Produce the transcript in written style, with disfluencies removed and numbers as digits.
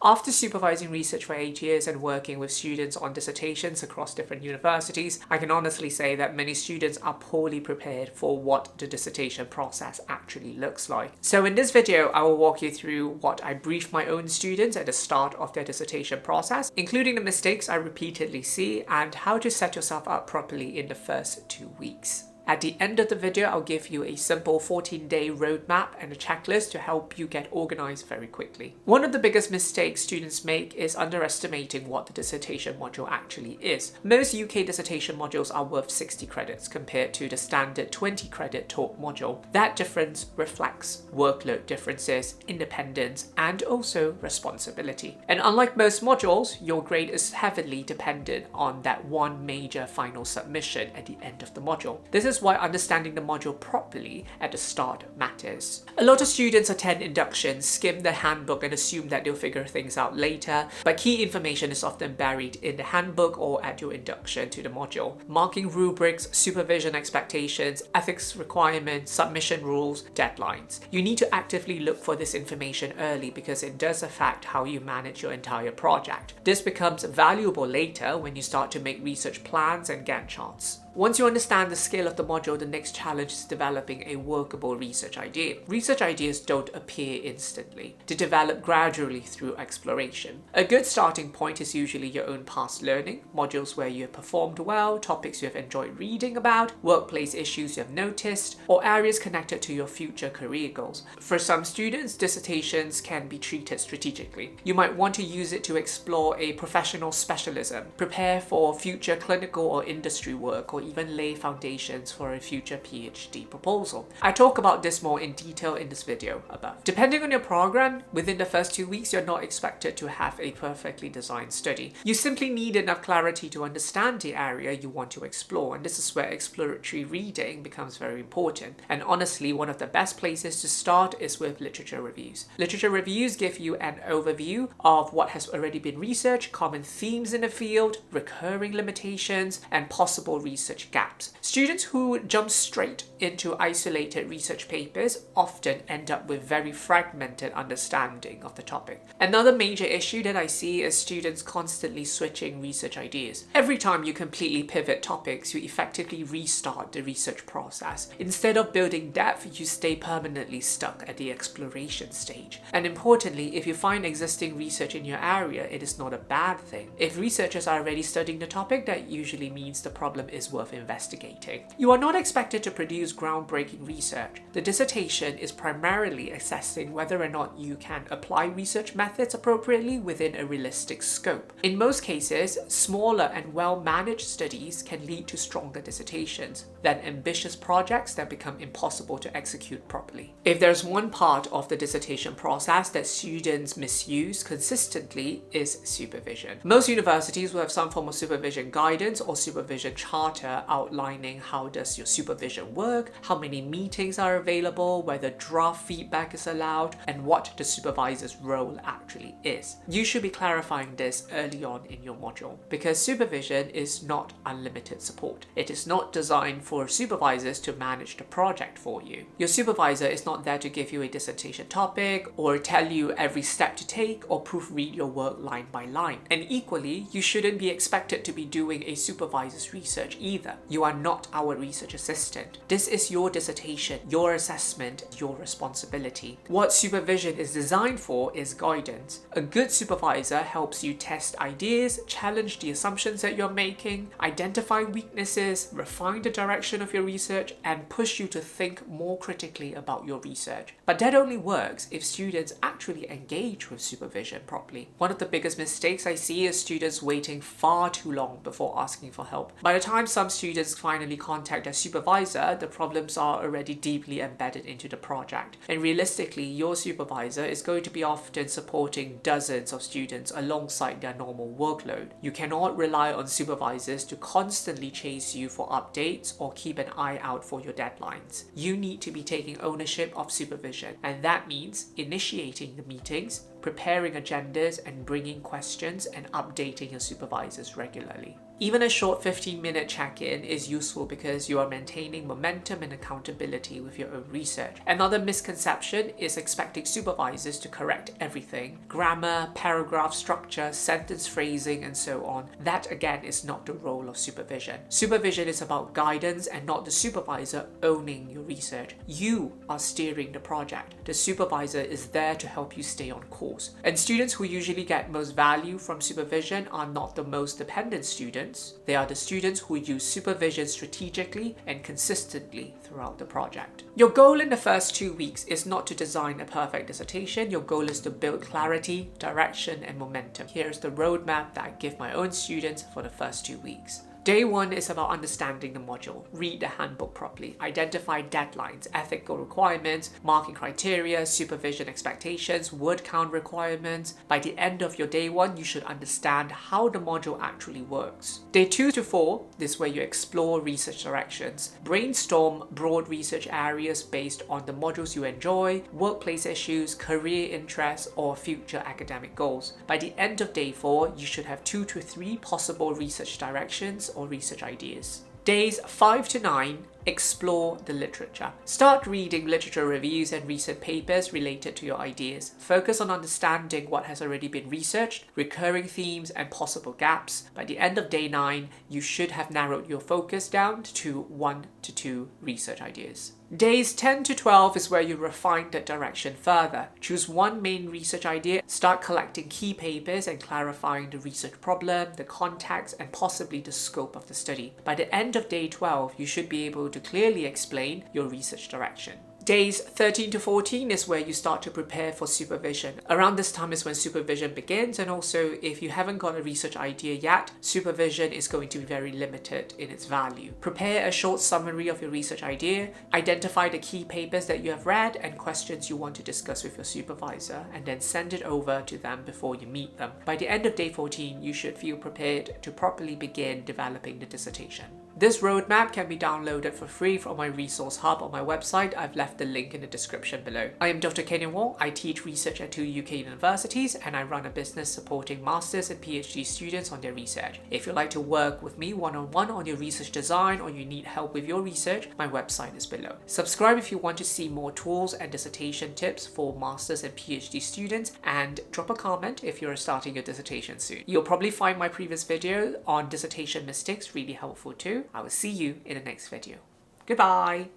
After supervising research for 8 years and working with students on dissertations across different universities, I can honestly say that many students are poorly prepared for what the dissertation process actually looks like. So in this video, I will walk you through what I brief my own students at the start of their dissertation process, including the mistakes I repeatedly see and how to set yourself up properly in the first 2 weeks. At the end of the video, I'll give you a simple 14-day roadmap and a checklist to help you get organized very quickly. One of the biggest mistakes students make is underestimating what the dissertation module actually is. Most UK dissertation modules are worth 60 credits compared to the standard 20 credit talk module. That difference reflects workload differences, independence, and also responsibility. And unlike most modules, your grade is heavily dependent on that one major final submission at the end of the module. This is why understanding the module properly at the start matters. A lot of students attend inductions, skim the handbook and assume that they'll figure things out later, but key information is often buried in the handbook or at your induction to the module. Marking rubrics, supervision expectations, ethics requirements, submission rules, deadlines. You need to actively look for this information early because it does affect how you manage your entire project. This becomes valuable later when you start to make research plans and Gantt charts. Once you understand the scale of the module, the next challenge is developing a workable research idea. Research ideas don't appear instantly. They develop gradually through exploration. A good starting point is usually your own past learning, modules where you have performed well, topics you have enjoyed reading about, workplace issues you have noticed, or areas connected to your future career goals. For some students, dissertations can be treated strategically. You might want to use it to explore a professional specialism, prepare for future clinical or industry work, or even lay foundations for a future PhD proposal. I talk about this more in detail in this video above. Depending on your program, within the first 2 weeks, you're not expected to have a perfectly designed study. You simply need enough clarity to understand the area you want to explore, and this is where exploratory reading becomes very important. And honestly, one of the best places to start is with literature reviews. Literature reviews give you an overview of what has already been researched, common themes in the field, recurring limitations, and possible research gaps. Students who jump straight into isolated research papers often end up with very fragmented understanding of the topic. Another major issue that I see is students constantly switching research ideas. Every time you completely pivot topics, you effectively restart the research process. Instead of building depth, you stay permanently stuck at the exploration stage. And importantly, if you find existing research in your area, it is not a bad thing. If researchers are already studying the topic, that usually means the problem is worth investigating. You are not expected to produce groundbreaking research. The dissertation is primarily assessing whether or not you can apply research methods appropriately within a realistic scope. In most cases, smaller and well-managed studies can lead to stronger dissertations than ambitious projects that become impossible to execute properly. If there's one part of the dissertation process that students misuse consistently is supervision. Most universities will have some form of supervision guidance or supervision charter outlining how does your supervision work, how many meetings are available, whether draft feedback is allowed, and what the supervisor's role actually is. You should be clarifying this early on in your module because supervision is not unlimited support. It is not designed for supervisors to manage the project for you. Your supervisor is not there to give you a dissertation topic or tell you every step to take or proofread your work line by line. And equally, you shouldn't be expected to be doing a supervisor's research either. You are not our research assistant. This is your dissertation, your assessment, your responsibility. What supervision is designed for is guidance. A good supervisor helps you test ideas, challenge the assumptions that you're making, identify weaknesses, refine the direction of your research, and push you to think more critically about your research. But that only works if students actually engage with supervision properly. One of the biggest mistakes I see is students waiting far too long before asking for help. By the time some students finally contact their supervisor, the problems are already deeply embedded into the project. And realistically, your supervisor is going to be often supporting dozens of students alongside their normal workload. You cannot rely on supervisors to constantly chase you for updates or keep an eye out for your deadlines. You need to be taking ownership of supervision, and that means initiating the meetings, preparing agendas and bringing questions and updating your supervisors regularly. Even a short 15-minute check-in is useful because you are maintaining momentum and accountability with your own research. Another misconception is expecting supervisors to correct everything: grammar, paragraph structure, sentence phrasing, and so on. That again is not the role of supervision. Supervision is about guidance and not the supervisor owning your research. You are steering the project. The supervisor is there to help you stay on course. And students who usually get most value from supervision are not the most dependent students. They are the students who use supervision strategically and consistently throughout the project. Your goal in the first 2 weeks is not to design a perfect dissertation. Your goal is to build clarity, direction, and momentum. Here's the roadmap that I give my own students for the first 2 weeks. Day 1 is about understanding the module. Read the handbook properly. Identify deadlines, ethical requirements, marking criteria, supervision expectations, word count requirements. By the end of your day 1, you should understand how the module actually works. Day 2 to 4 is where you explore research directions. Brainstorm broad research areas based on the modules you enjoy, workplace issues, career interests, or future academic goals. By the end of day 4, you should have 2 to 3 possible research directions or research ideas. Days 5 to 9, explore the literature. Start reading literature reviews and recent papers related to your ideas. Focus on understanding what has already been researched, recurring themes, and possible gaps. By the end of day 9, you should have narrowed your focus down to 1 to 2 research ideas. Days 10 to 12 is where you refine the direction further. Choose one main research idea, start collecting key papers and clarifying the research problem, the context, and possibly the scope of the study. By the end of day 12, you should be able to clearly explain your research direction. Days 13 to 14 is where you start to prepare for supervision. Around this time is when supervision begins, and also if you haven't got a research idea yet, supervision is going to be very limited in its value. Prepare a short summary of your research idea, identify the key papers that you have read and questions you want to discuss with your supervisor, and then send it over to them before you meet them. By the end of day 14, you should feel prepared to properly begin developing the dissertation. This roadmap can be downloaded for free from my resource hub on my website. I've left the link in the description below. I am Dr. Ken Yan Wong. I teach research at 2 UK universities and I run a business supporting masters and PhD students on their research. If you'd like to work with me one-on-one on your research design or you need help with your research, my website is below. Subscribe if you want to see more tools and dissertation tips for masters and PhD students, and drop a comment if you're starting your dissertation soon. You'll probably find my previous video on dissertation mistakes really helpful too. I will see you in the next video. Goodbye!